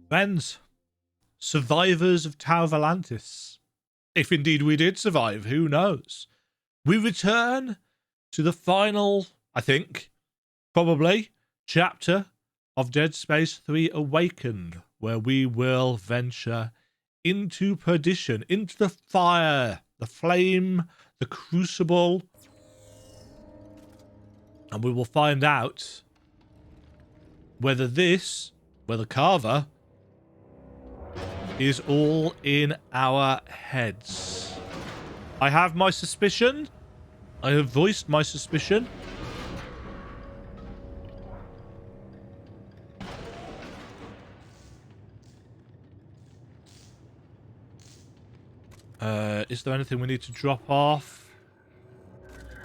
Friends, survivors of Tower Valantis. If indeed we did survive, who knows? We return to the final, I think, probably, chapter of Dead Space 3 Awakened, where we will venture into perdition, into the fire, the flame, the crucible, and we will find out whether Carver is all in our heads. I have my suspicion. I have voiced my suspicion. Is there anything we need to drop off?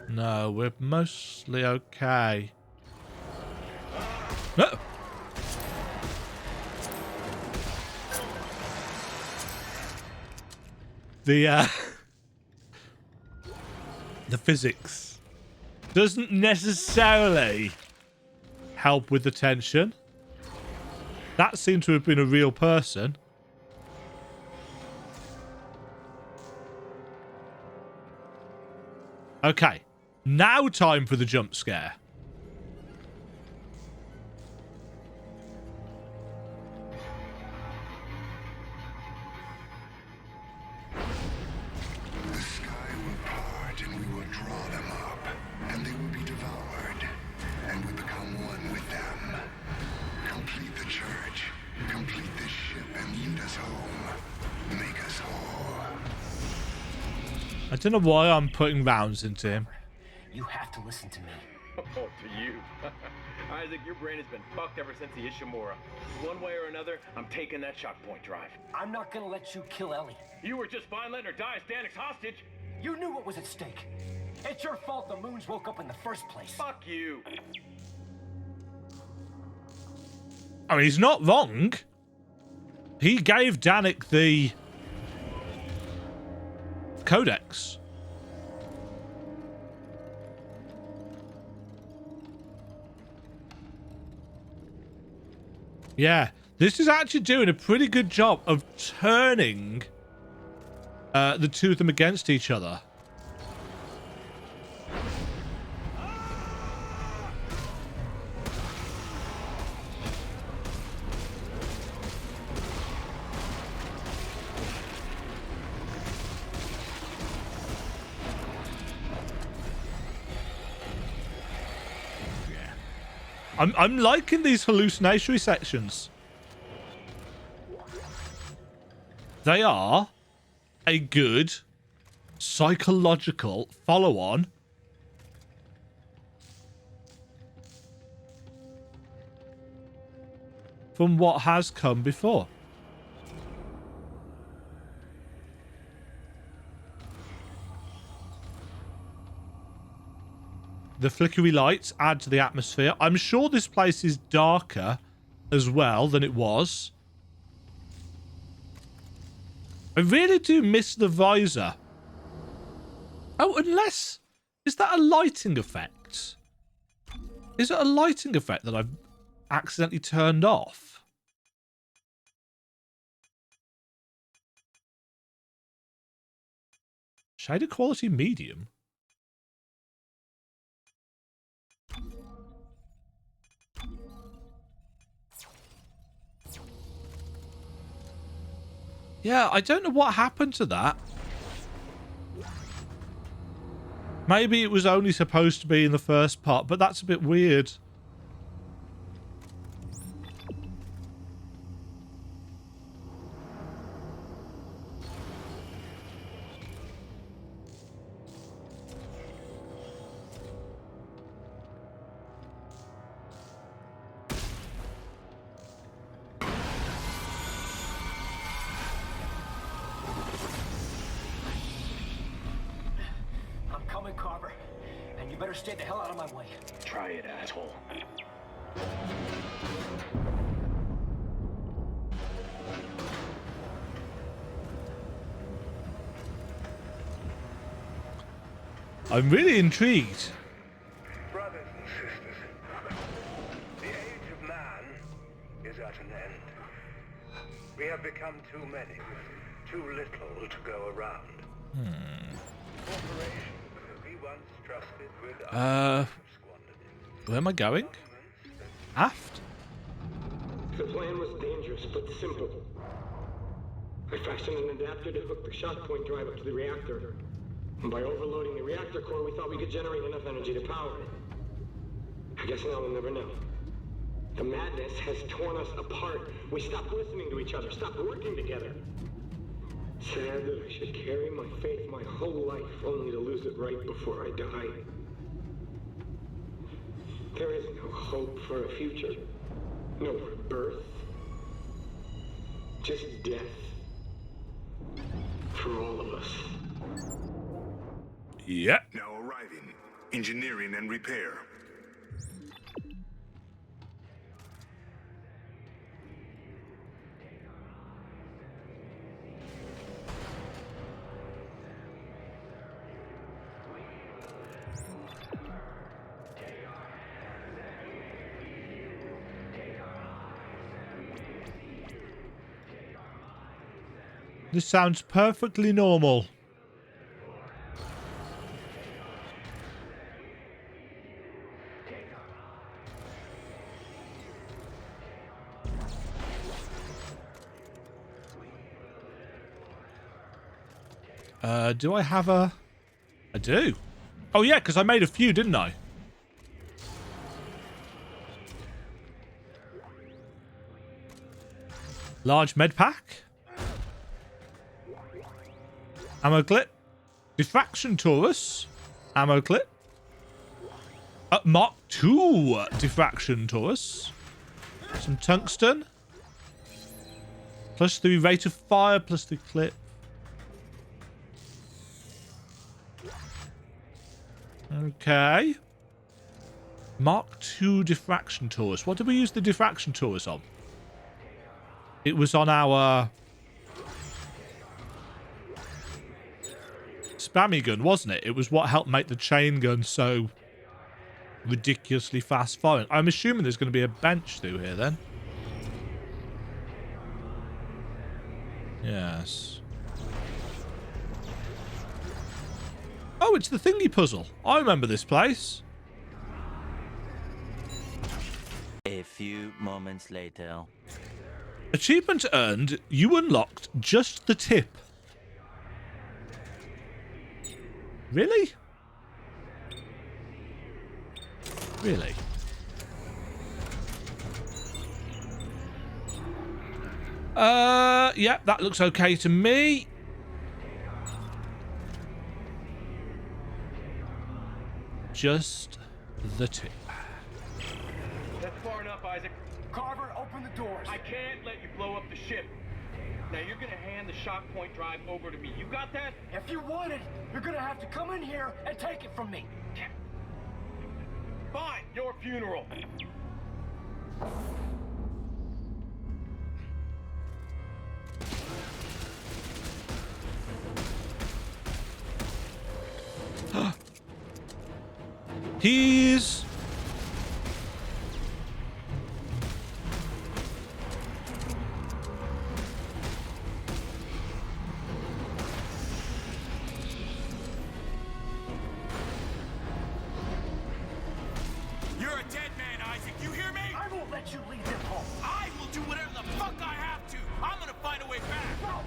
No, we're mostly okay. No. The physics doesn't necessarily help with the tension. That seemed to have been a real person. Okay, now time for the jump scare. The sky will part and we will draw them up, and they will be devoured, and we become one with them. Complete the church, complete this ship, and lead us home. Make us whole. I don't know why I'm putting rounds into him. You have to listen to me. Oh, to you. Isaac, your brain has been fucked ever since the Ishimura. One way or another, I'm taking that shock point drive. I'm not gonna let you kill Ellie. You were just fine letting her die as Danik's hostage. You knew what was at stake. It's your fault the Moons woke up in the first place. Fuck you. I mean, he's not wrong. He gave Danik the codex. Yeah, this is actually doing a pretty good job of turning the two of them against each other. I'm liking these hallucinatory sections. They are a good psychological follow-on from what has come before. The flickery lights add to the atmosphere. I'm sure this place is darker as well than it was. I really do miss the visor. Oh, unless... Is that a lighting effect? Is it a lighting effect that I've accidentally turned off? Shader quality medium? Yeah, I don't know what happened to that. Maybe it was only supposed to be in the first part, but that's a bit weird. Stay the hell out of my way. Try it, asshole. I'm really intrigued. Brothers and sisters, the age of man is at an end. We have become too many, with too little to go around. Corporations that we once trusted with others have squandered it. Where am I going? Aft? The plan was dangerous, but simple. I fashioned an adapter to hook the shock point drive up to the reactor. And by overloading the reactor core, we thought we could generate enough energy to power it. I guess now we'll never know. The madness has torn us apart. We stopped listening to each other, stopped working together. Sad that I should carry my faith my whole life only to lose it right before I die. There is no hope for a future. No rebirth. Just death. For all of us. Yep. Now arriving. Engineering and repair. This sounds perfectly normal. Do I have a... I do. Oh yeah, because I made a few, didn't I? Large med pack. Ammo clip. Diffraction torus. Ammo clip. Mark II diffraction torus. Some tungsten. +3 rate of fire, +3 clip. Okay. Mark II diffraction torus. What did we use the diffraction torus on? It was on our spammy gun, wasn't it? It was what helped make the chain gun so ridiculously fast firing. I'm assuming there's going to be a bench through here then. Yes. Oh, it's the thingy puzzle. I remember this place. A few moments later. Achievement earned. You unlocked just the tip. Really? Really? Yeah, that looks okay to me. Just the tip. That's far enough, Isaac. Carver, open the doors. I can't let you blow up the ship. Now you're gonna hand the shock point drive over to me. You got that? If you want it, you're gonna have to come in here and take it from me. Fine, your funeral. He's... You're a dead man, Isaac. You hear me? I won't let you leave this home. I will do whatever the fuck I have to. I'm gonna find a way back. No!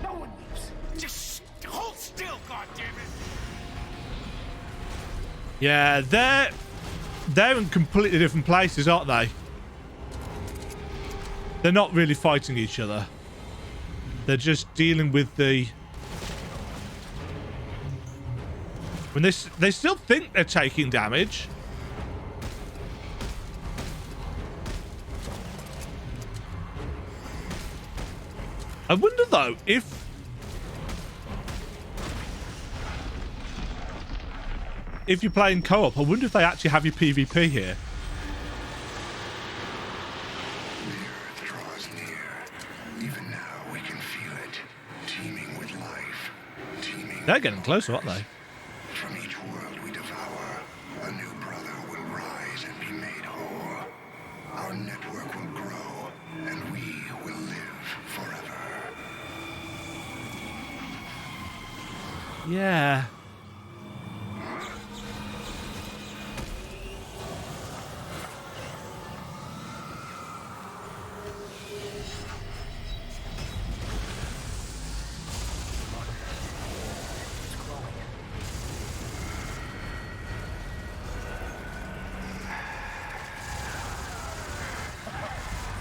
No one leaves. Just hold still, goddammit. Yeah, they're in completely different places, aren't they? They're not really fighting each other. They're just dealing with the... When they still think they're taking damage. I wonder though if you're playing co-op, I wonder if they actually have your PvP here. The Earth draws near. Even now, we can feel it, teeming with life. Teeming. They're getting closer, aren't they? From each world we devour, a new brother will rise and be made whole. Our network will grow Yeah.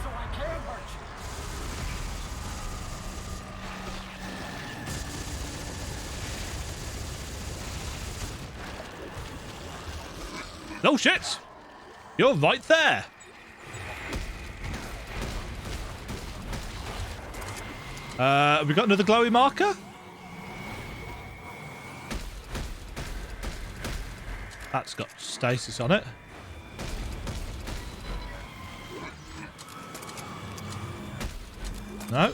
So I can hurt you. No shit! You're right there! We got another glowy marker? That's got stasis on it. No.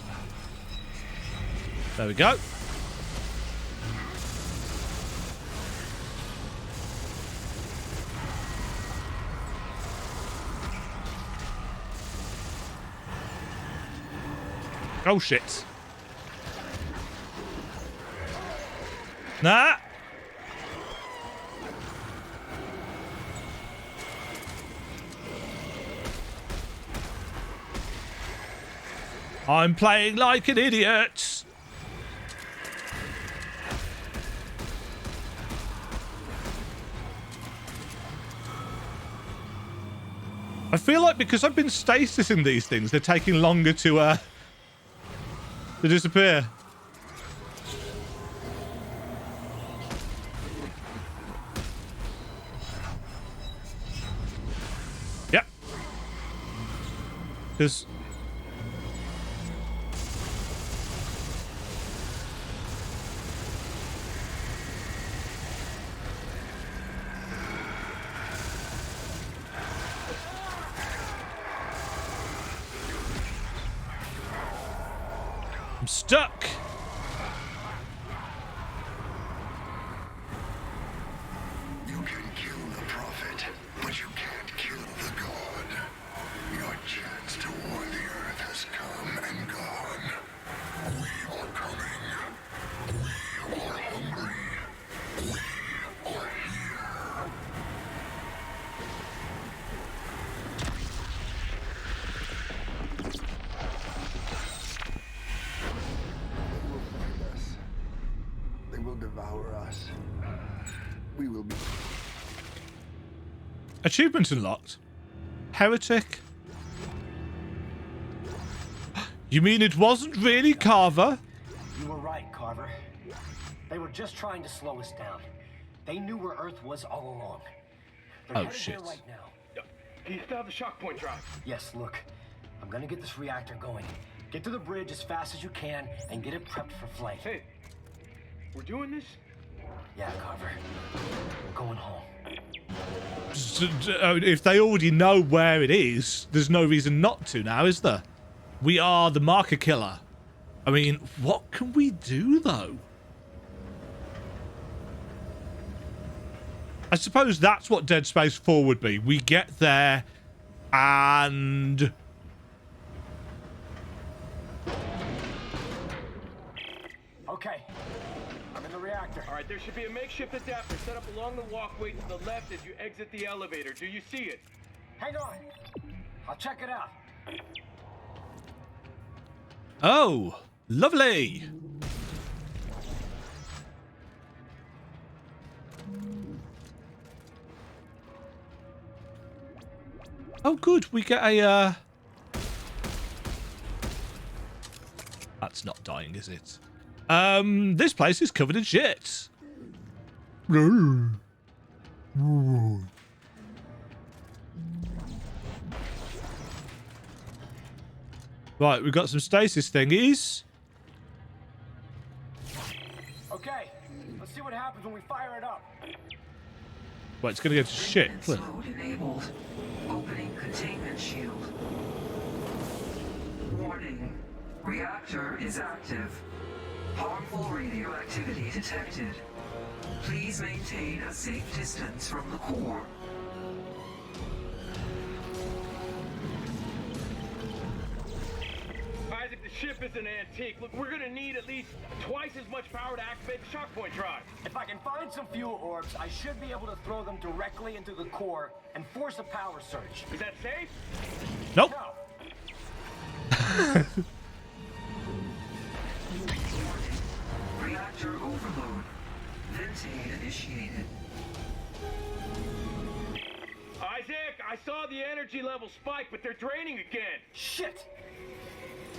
There we go. Oh shit. Nah. I'm playing like an idiot. I feel like because I've been stasising these things, they're taking longer to disappear. Yep. Because I'm stuck. You can kill the prophet, but you can't kill the god. Your chance to warn the earth has come and gone. We are coming. We are hungry. We are here. They will find us. They will devour us. We will be... Achievement unlocked. Heretic. You mean it wasn't really Carver? You were right, Carver. They were just trying to slow us down. They knew where Earth was all along. They're Oh, headed shit. there right now. You still have the shock point drive. Yes, look. I'm gonna get this reactor going. Get to the bridge as fast as you can and get it prepped for flight. Hey, we're doing this? Yeah, Carver. We're going home. If they already know where it is, there's no reason not to now, is there? We are the marker killer. I mean, what can we do, though? I suppose that's what Dead Space 4 would be. We get there and... Okay. I'm in the reactor. All right, there should be a makeshift adapter set up along the walkway to the left as you exit the elevator. Do you see it? Hang on. I'll check it out. Oh, lovely. Oh, good. We get a... That's not dying, is it? This place is covered in shit. Right, we've got some stasis thingies. Okay. Let's see what happens when we fire it up. Well, it's going to go to shit. Mode enabled. Opening containment shield. Warning. Reactor is active. Harmful radioactivity detected. Please maintain a safe distance from the core. Isaac, the ship is an antique. Look, we're gonna need at least twice as much power to activate the shock point drive. If I can find some fuel orbs, I should be able to throw them directly into the core and force a power surge. Is that safe? Nope. No. Reactor overload. Venting initiated. Isaac, I saw the energy level spike, but they're draining again. Shit!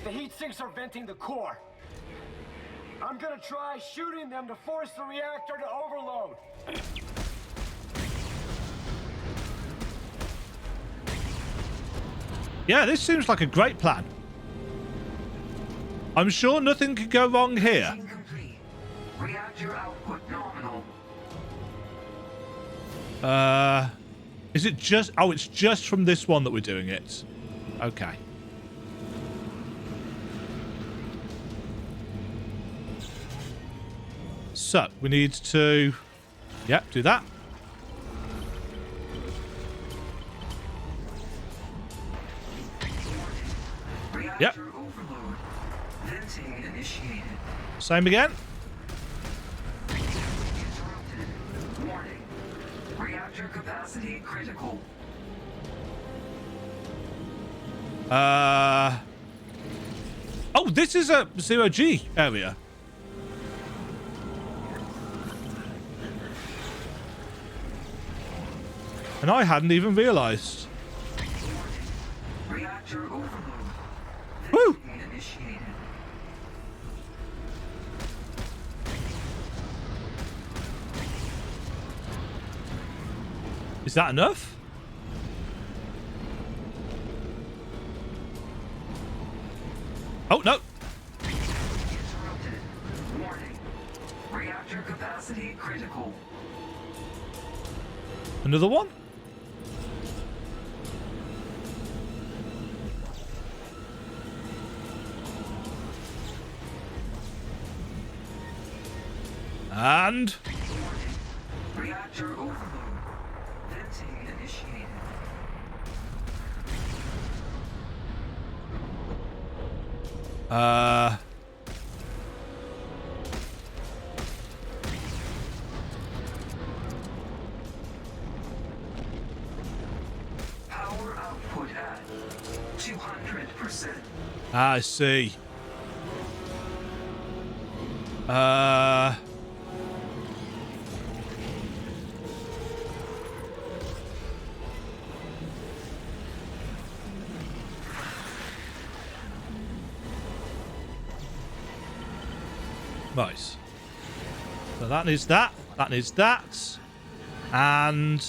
The heat sinks are venting the core. I'm gonna try shooting them to force the reactor to overload. Yeah, this seems like a great plan. I'm sure nothing could go wrong here. Incomplete. Reactor output nominal. Is it just... Oh, it's just from this one that we're doing it. Okay. So, we need to... Yep, do that. Yep. Overload. Venting initiated. Same again. Interrupted. Warning. Reactor capacity critical. Oh, this is a 0G area. And I hadn't even realized. Reactor overload. Woo! Venting initiated. Is that enough? Oh, no. Interrupted. Warning. Reactor capacity critical. Another one? And... Reactor overload. Venting initiated. Power output at 200%. I see. Nice. So that needs that. That needs that. And...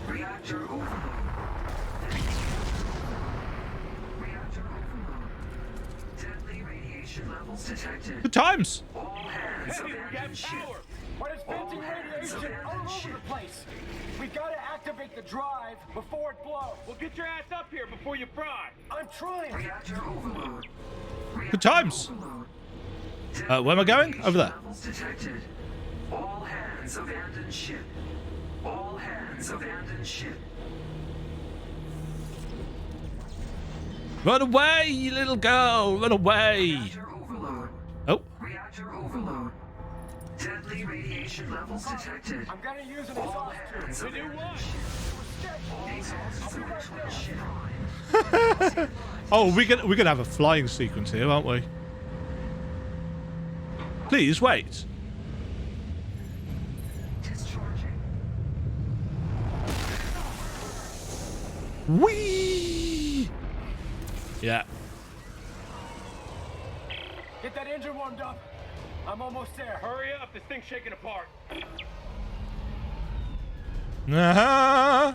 Reactor overload. Reactor overload. Deadly radiation levels detected. Good times. All hands Hey, we got abandon ship. power. But it's venting radiation all over the place. We've got to activate the drive before it blows. Well, get your ass up here before you fry. I'm trying. Reactor overload. Good times. Overload. Where am I going? Over there. Levels detected. All hands abandon ship. All hands abandon ship. Run away, you little girl. Run away. Reactor overload. Oh. Reactor overload. Deadly radiation levels detected. I'm gonna use an All exhaust tube. hands To do abandon what? ship. All exhausts electrical ship. Oh, we're gonna have a flying sequence here, aren't we? Please wait. Discharging. Whee! Yeah. Get that engine warmed up. I'm almost there. Hurry up, this thing's shaking apart. Uh-huh.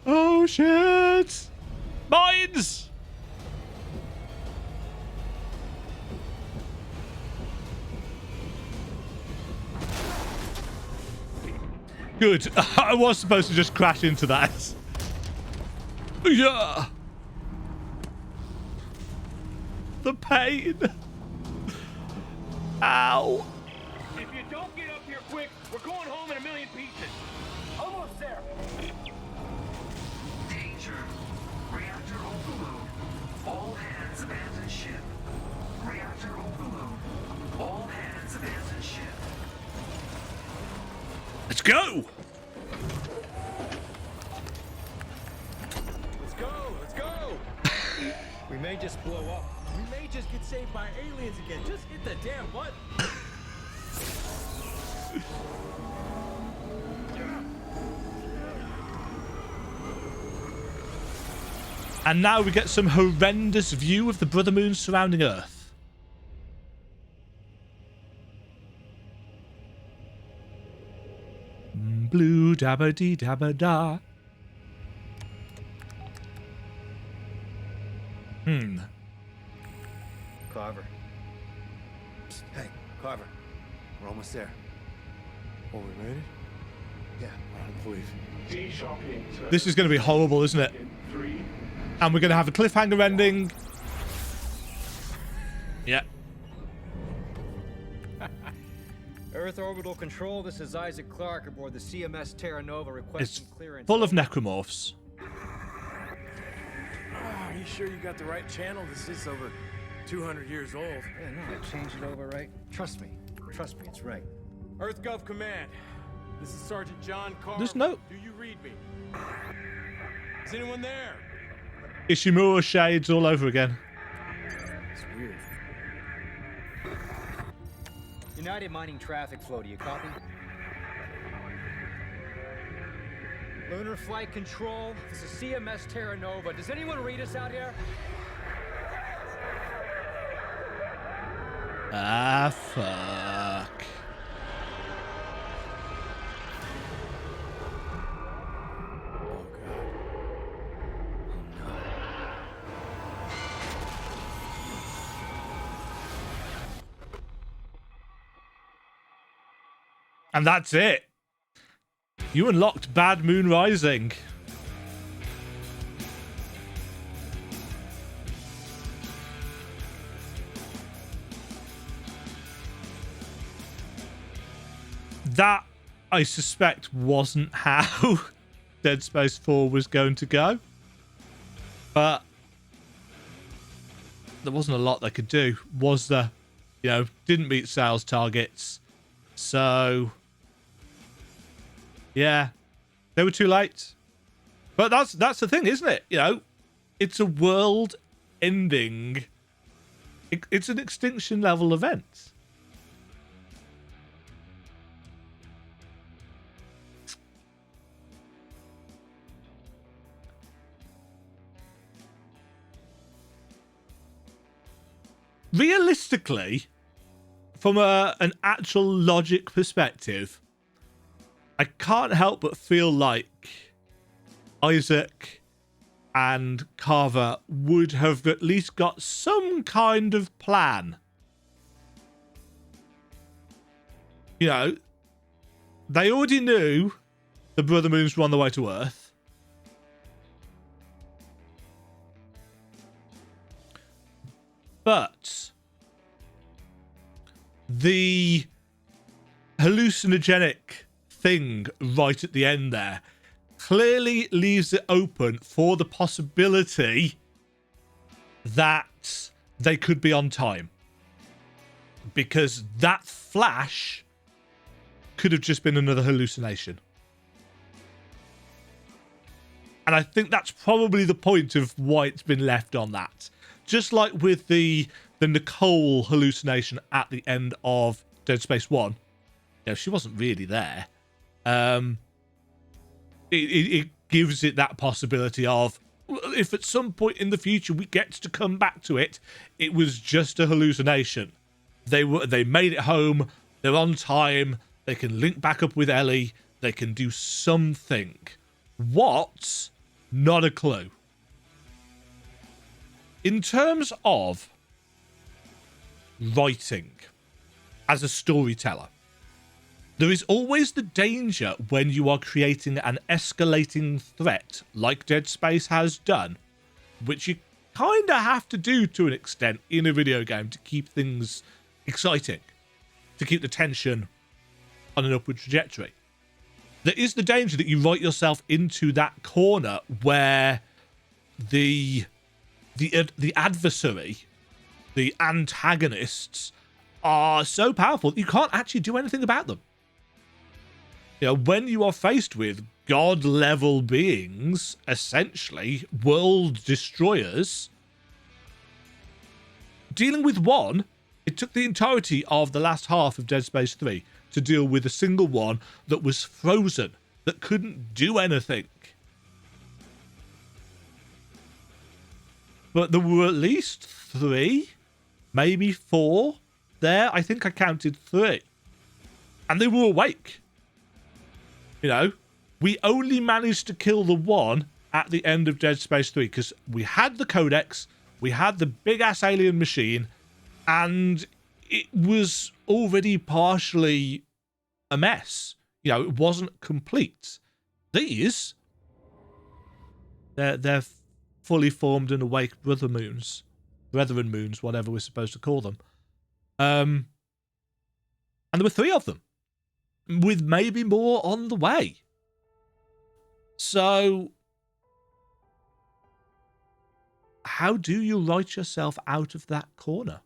Oh shit! Mines! Good. I was supposed to just crash into that. Yeah. The pain. Ow. If you don't get up here quick, we're going home in a million pieces. Almost there. Let's go! Let's go! Let's go! We may just blow up. We may just get saved by aliens again. Just hit the damn button. And now we get some horrendous view of the brother moons surrounding Earth. Blue dabba dee dabba da. Carver. Hey, Carver. We're almost there. Oh, we made it? Yeah. I don't believe. This is going to be horrible, isn't it? And we're going to have a cliffhanger ending. Yeah. Earth Orbital Control, this is Isaac Clarke aboard the CMS Terra Nova requesting It's clearance. full of necromorphs. Are you sure you got the right channel? This is over 200 years old. Yeah, no, I changed it over, right? Trust me. Trust me, it's right. Earth Gov Command. This is Sergeant John Carver. There's no... Do you read me? Is anyone there? Ishimura shades all over again. It's weird. United Mining Traffic Flow, do you copy? Lunar Flight Control, this is CMS Terra Nova. Does anyone read us out here? Ah, fuck. And that's it. You unlocked Bad Moon Rising. That, I suspect, wasn't how Dead Space 4 was going to go. But there wasn't a lot they could do, was there? You know, didn't meet sales targets. So... yeah, they were too late. But that's the thing, isn't it? You know, it's a world-ending... it's an extinction-level event. Realistically, from an actual logic perspective, I can't help but feel like Isaac and Carver would have at least got some kind of plan. You know, they already knew the Brother Moons were on the way to Earth. But the hallucinogenic thing right at the end there clearly leaves it open for the possibility that they could be on time, because that flash could have just been another hallucination. And I think that's probably the point of why it's been left on that. Just like with the Nicole hallucination at the end of Dead Space 1. You know, she wasn't really there. It gives it that possibility of, if at some point in the future we get to come back to it, it was just a hallucination. They made it home. They're on time. They can link back up with Ellie. They can do something. What? Not a clue. In terms of writing as a storyteller, there is always the danger when you are creating an escalating threat like Dead Space has done, which you kind of have to do to an extent in a video game to keep things exciting, to keep the tension on an upward trajectory. There is the danger that you write yourself into that corner where the adversary, the antagonists, are so powerful that you can't actually do anything about them. You know, when you are faced with god-level beings, essentially world destroyers, dealing with one, it took the entirety of the last half of Dead Space 3 to deal with a single one that was frozen, that couldn't do anything. But there were at least 3, maybe 4 there. I think I counted 3. And they were awake. You know, we only managed to kill the one at the end of Dead Space 3 because we had the codex, we had the big-ass alien machine, and it was already partially a mess. You know, it wasn't complete. These, they're fully formed and awake brethren moons, whatever we're supposed to call them. And there were 3 of them, with maybe more on the way. So, how do you write yourself out of that corner?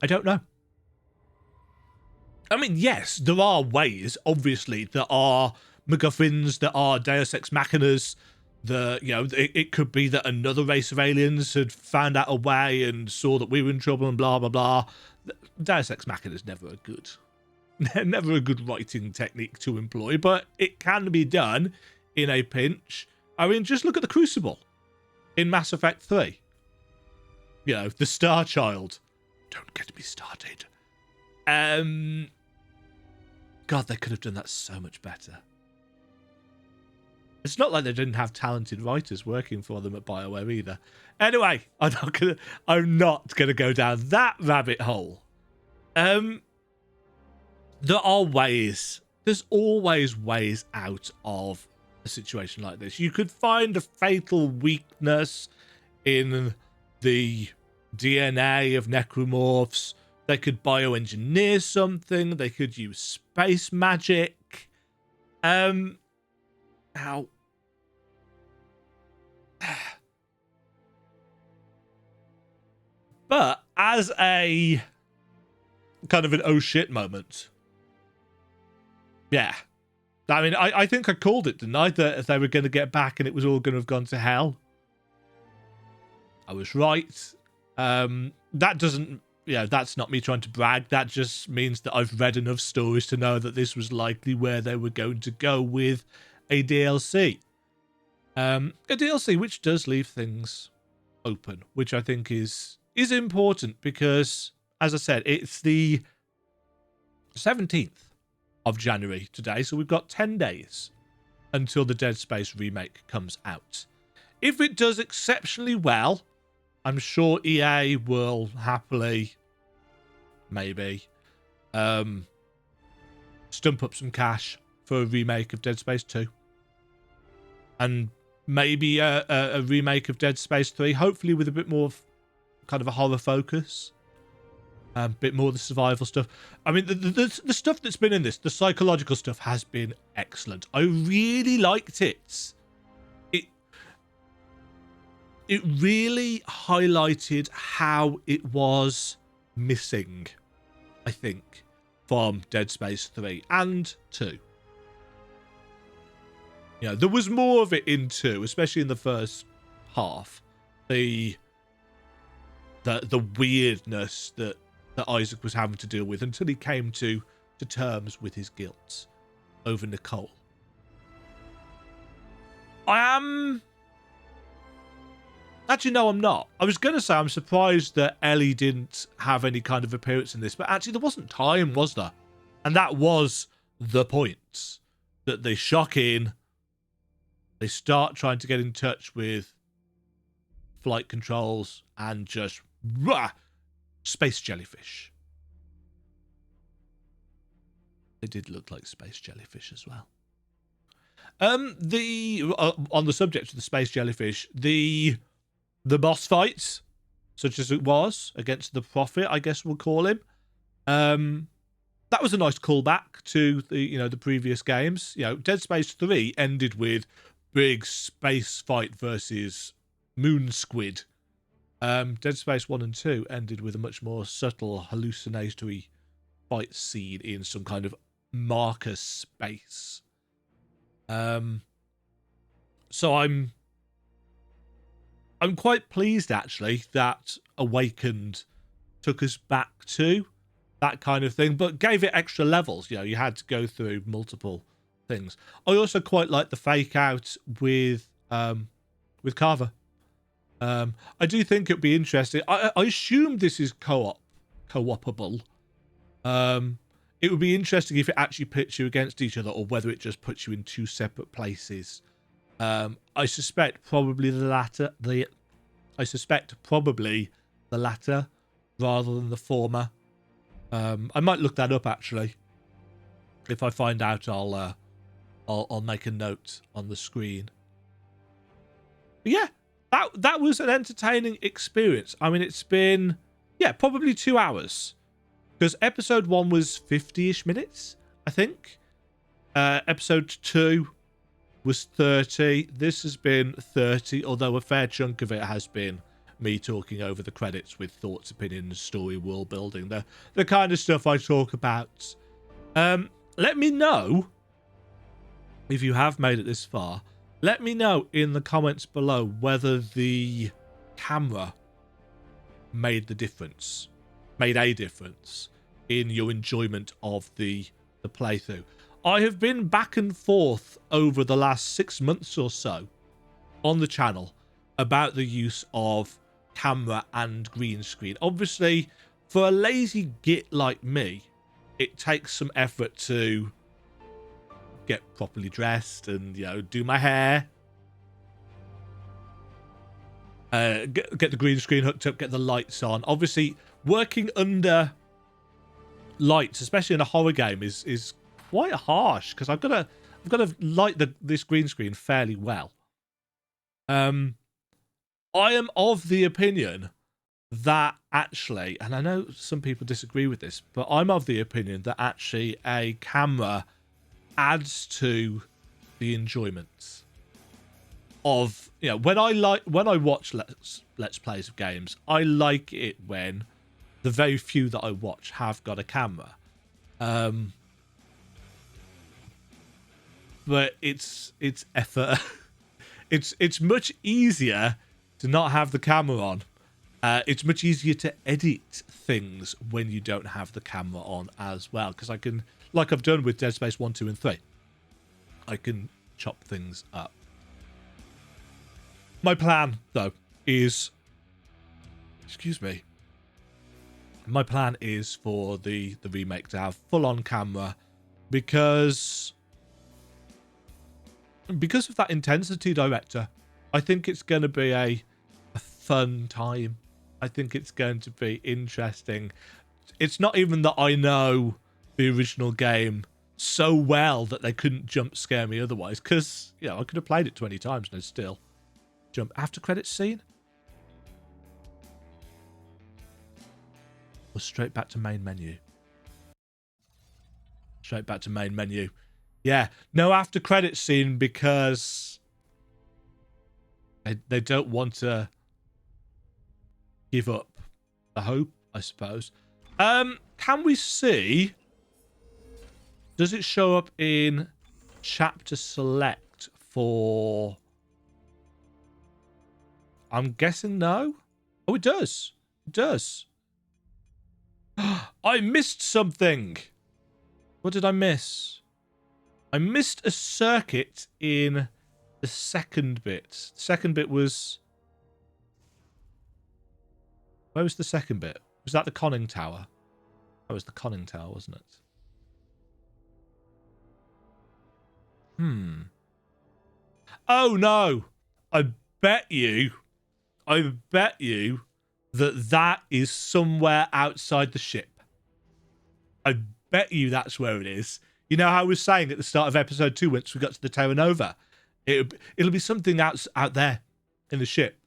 I don't know. I mean, yes, there are ways, obviously. There are MacGuffins, there are Deus Ex Machinas. It could be that another race of aliens had found out a way and saw that we were in trouble and blah, blah, blah. Deus Ex Machina is never a good writing technique to employ, but it can be done in a pinch. I mean, just look at the Crucible in Mass Effect 3. You know, the Star Child. Don't get me started. God, they could have done that so much better. It's not like they didn't have talented writers working for them at BioWare either. Anyway, I'm not gonna go down that rabbit hole. There are ways. There's always ways out of a situation like this. You could find a fatal weakness in the DNA of necromorphs. They could bioengineer something. They could use space magic. Now, but as a kind of an oh shit moment, yeah. I mean, I think I called it, didn't I? That they were going to get back and it was all going to have gone to hell. I was right. That doesn't, that's not me trying to brag. That just means that I've read enough stories to know that this was likely where they were going to go with a DLC. A DLC which does leave things open, which I think is important because, as I said, it's the 17th of January today, so we've got 10 days until the Dead Space remake comes out. If it does exceptionally well, I'm sure EA will happily, maybe, stump up some cash for a remake of Dead Space 2. And maybe a remake of Dead Space 3, hopefully with a bit more of kind of a horror focus. A bit more of the survival stuff. I mean, the stuff that's been in this, the psychological stuff, has been excellent. I really liked it. It really highlighted how it was missing, I think, from Dead Space 3 and 2. You know, there was more of it in 2, especially in the first half. The weirdness that Isaac was having to deal with until he came to terms with his guilt over Nicole. Actually, no, I'm not. I was going to say I'm surprised that Ellie didn't have any kind of appearance in this, but actually there wasn't time, was there? And that was the point. That they shock in, they start trying to get in touch with flight controls, and just space jellyfish. They did look like space jellyfish as well. On the subject of the space jellyfish, the boss fight, such as it was against the Prophet, I guess we'll call him. That was a nice callback to the previous games. You know, Dead Space 3 ended with big space fight versus moon squid. Dead Space 1 and 2 ended with a much more subtle, hallucinatory fight scene in some kind of marker space. So I'm quite pleased, actually, that Awakened took us back to that kind of thing, but gave it extra levels. You know, you had to go through multiple things. I also quite like the fake out with Carver. I do think it'd be interesting. I assume this is co-opable. It would be interesting if it actually pits you against each other, or whether it just puts you in two separate places. I suspect probably the latter. I suspect probably the latter rather than the former. I might look that up, actually. If I find out, I'll make a note on the screen. But yeah, that was an entertaining experience. I mean, it's been, yeah, probably 2 hours. Because episode 1 was 50-ish minutes, I think. Episode 2 was 30. This has been 30, although a fair chunk of it has been me talking over the credits with thoughts, opinions, story, world building, the kind of stuff I talk about. Let me know if you have made it this far. Let me know in the comments below whether the camera made a difference in your enjoyment of the playthrough. I have been back and forth over the last 6 months or so on the channel about the use of camera and green screen. Obviously, for a lazy git like me, it takes some effort to get properly dressed and, you know, do my hair, get the green screen hooked up, get the lights on. Obviously, working under lights, especially in a horror game, is quite harsh, because I've got to light this green screen fairly well. I am of the opinion that actually, and I know some people disagree with this, but I'm of the opinion that actually a camera adds to the enjoyment of, you know, when I watch let's plays of games, I like it when the very few that I watch have got a camera. But it's effort. it's much easier to not have the camera on. It's much easier to edit things when you don't have the camera on as well, because I can, like I've done with Dead Space 1, 2, and 3, I can chop things up. My plan, though, is... Excuse me. My plan is for the remake to have full-on camera, because of that intensity, director. I think it's going to be a fun time. I think it's going to be interesting. It's not even that I know the original game so well that they couldn't jump scare me otherwise, because, you know, I could have played it 20 times and I'd still jump. After credits scene? Or straight back to main menu? Straight back to main menu. Yeah, no after credits scene, because they don't want to give up the hope, I suppose. Can we see... Does it show up in chapter select for... I'm guessing no. Oh, it does. It does. I missed something. What did I miss? I missed a circuit in the second bit. The second bit was... Where was the second bit? Was that the conning tower? That was the conning tower, wasn't it? Oh, no. I bet you that is somewhere outside the ship. I bet you that's where it is. You know how I was saying at the start of episode 2, once we got to the Terra Nova, it'll be something out there in the ship.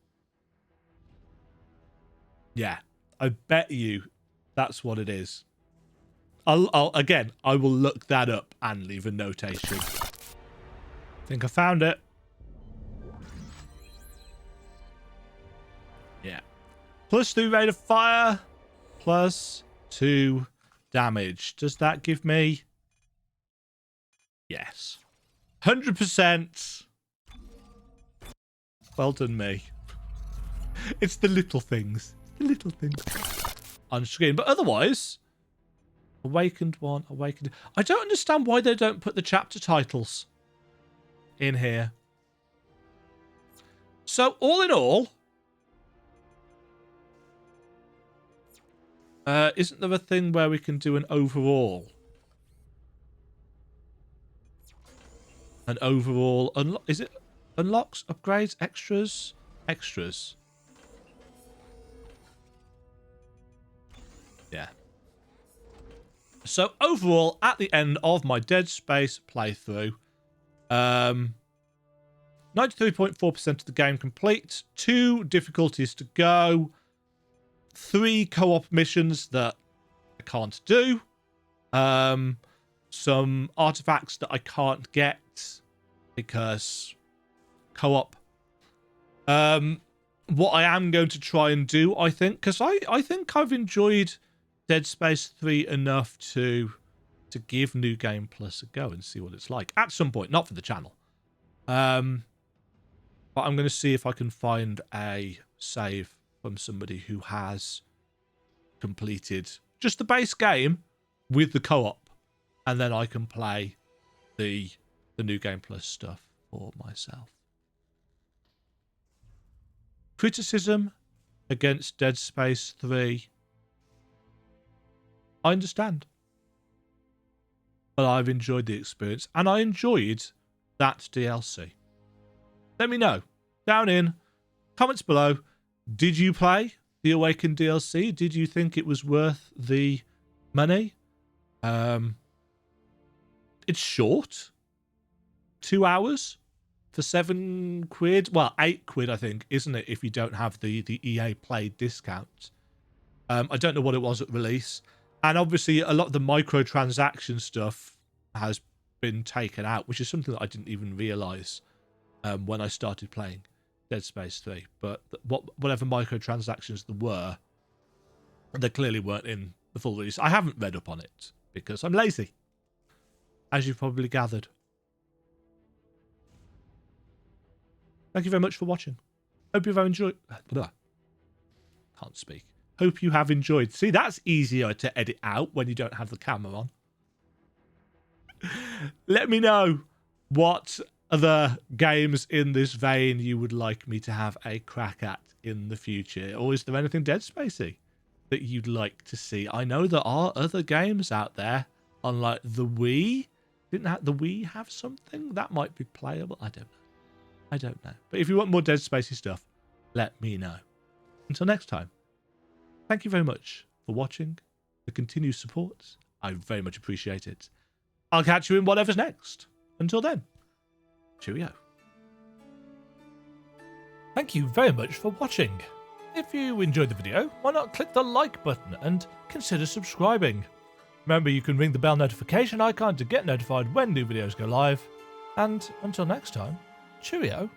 Yeah, I bet you that's what it is. I will look that up and leave a notation. I think I found it. Yeah. +3 rate of fire, +2 damage. Does that give me? Yes. 100%. Well done, me. It's the little things. The little things. On screen. But otherwise, Awakened 1, Awakened... I don't understand why they don't put the chapter titles in here. So, all in all... isn't there a thing where we can do an overall? An overall... Is it unlocks, upgrades, extras? Extras. Yeah. So overall, at the end of my Dead Space playthrough, 93.4% of the game complete, 2 difficulties to go, 3 co-op missions that I can't do, some artifacts that I can't get because co-op. What I am going to try and do, I think, because I think I've enjoyed Dead Space 3 enough to give New Game Plus a go and see what it's like at some point, not for the channel. But I'm going to see if I can find a save from somebody who has completed just the base game with the co-op, and then I can play the New Game Plus stuff for myself. Criticism against Dead Space 3. I understand. But I've enjoyed the experience, and I enjoyed that DLC. Let me know down in comments below. Did you play the Awakened DLC? Did you think it was worth the money? It's short. 2 hours for £7. Well, £8, I think, isn't it? If you don't have the EA Play discount. I don't know what it was at release. And obviously, a lot of the microtransaction stuff has been taken out, which is something that I didn't even realise when I started playing Dead Space 3. But whatever microtransactions there were, they clearly weren't in the full release. I haven't read up on it because I'm lazy, as you've probably gathered. Thank you very much for watching. Hope you've enjoyed. Can't speak. Hope you have enjoyed. See, that's easier to edit out when you don't have the camera on. Let me know what other games in this vein you would like me to have a crack at in the future. Or is there anything Dead Spacey that you'd like to see? I know there are other games out there on like the Wii. Didn't the Wii have something that might be playable? I don't know. But if you want more Dead Spacey stuff, let me know. Until next time, thank you very much for watching, the continued support. I very much appreciate it. I'll catch you in whatever's next. Until then, cheerio. Thank you very much for watching. If you enjoyed the video, why not click the like button and consider subscribing. Remember, you can ring the bell notification icon to get notified when new videos go live. And until next time, cheerio.